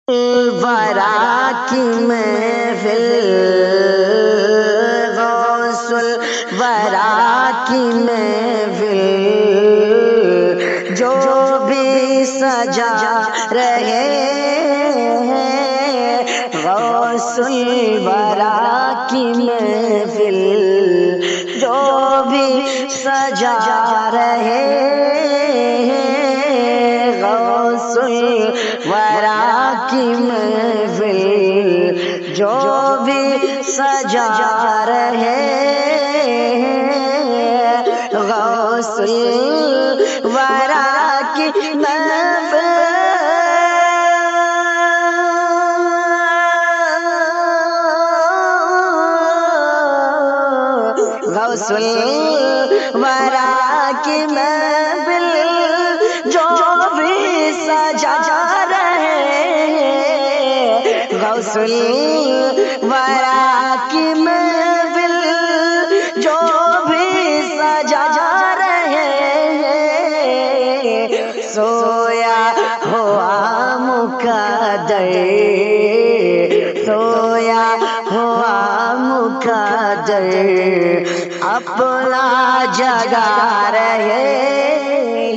الورا کی محفل، غوث الورا کی محفل، جو بھی سجا رہے ہیں غوث الورا کی محفل، جو بھی سجا رہے ہیں غوث الورا کی محفل، جو بھی سجا رہے ہیں غوث الورا کی محفل، غوث الورا کی محفل، جو بھی سجا غوث الورا کی محفل، جو بھی سجا رہے ہیں سویا ہوا مقدر، سویا ہوا مقدر اپنا جگا رہے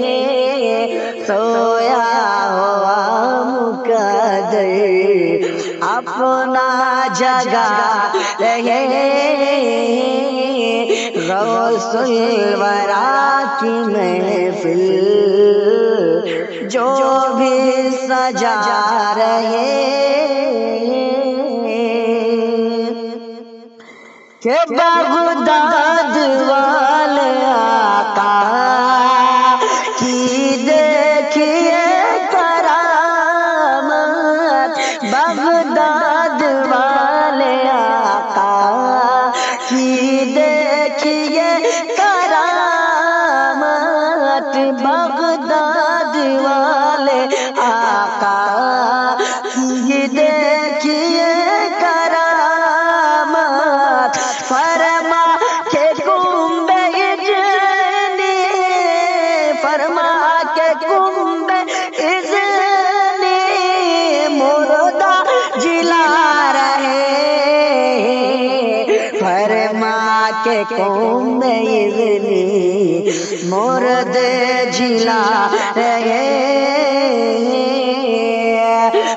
ہیں، سویا ہوا مقدر اپنا جگا رہے غوث الورا کی محفل، جو بھی سجا رہے کہ بغداد والے آقا کی دیکھیے کرامت، بغداد والے آقا کی دیکھیے کرامت، بغداد والے آقا کی دیکھیے کرامت، فرما کے کنب اذنی، فرما کے کنب اذنی مردہ جلا رہے، فرما کے کنب اذنی مرد جلا رہے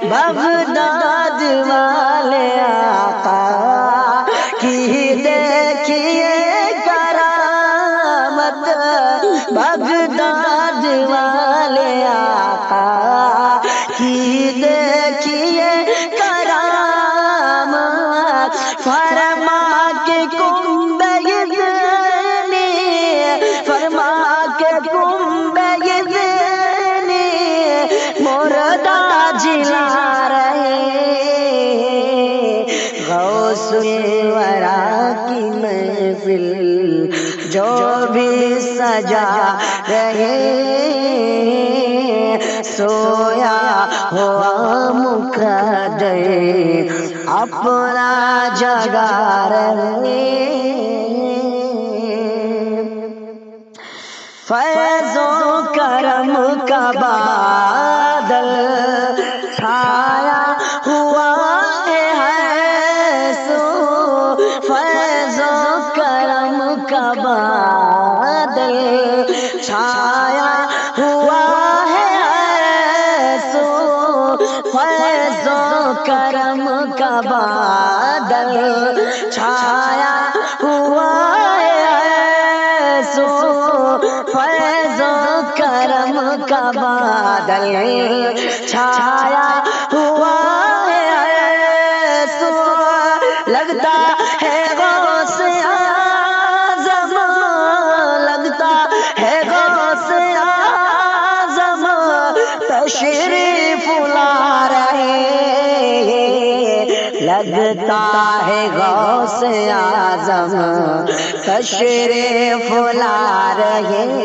بغداد والے آقا کی دیکھیے کرامت، بغداد والے آقا کی دیکھیے کرامت، فرما کے کنب اذنی، فرما کے کنب اذنی مردہ جلا رہے غوث الورا کی محفل، جو بھی سجا رہے سویا ہوا مقدر اپنا جگا رہے، فیض و کرم کا بادل چھایا ہوا ہے سو، فیض و کرم کا بادل چھایا ہوا ہے سو، فیض و کرم کا بادل چھایا ہوا ہے سو، فیض و کرم کا بادل چھایا ہوا ہے سو، لگتا ہے غوث اعظم، لگتا ہے غوث اعظم تشریف لا رہے، لگتا ہے غوث اعظم تشریف لا رہے،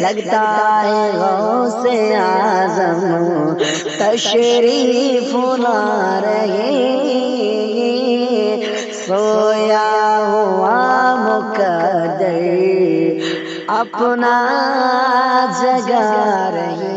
لگتا ہے غوث اعظم تشریف لا رہے، سویا ہوا مقدر اپنا جگا رہے۔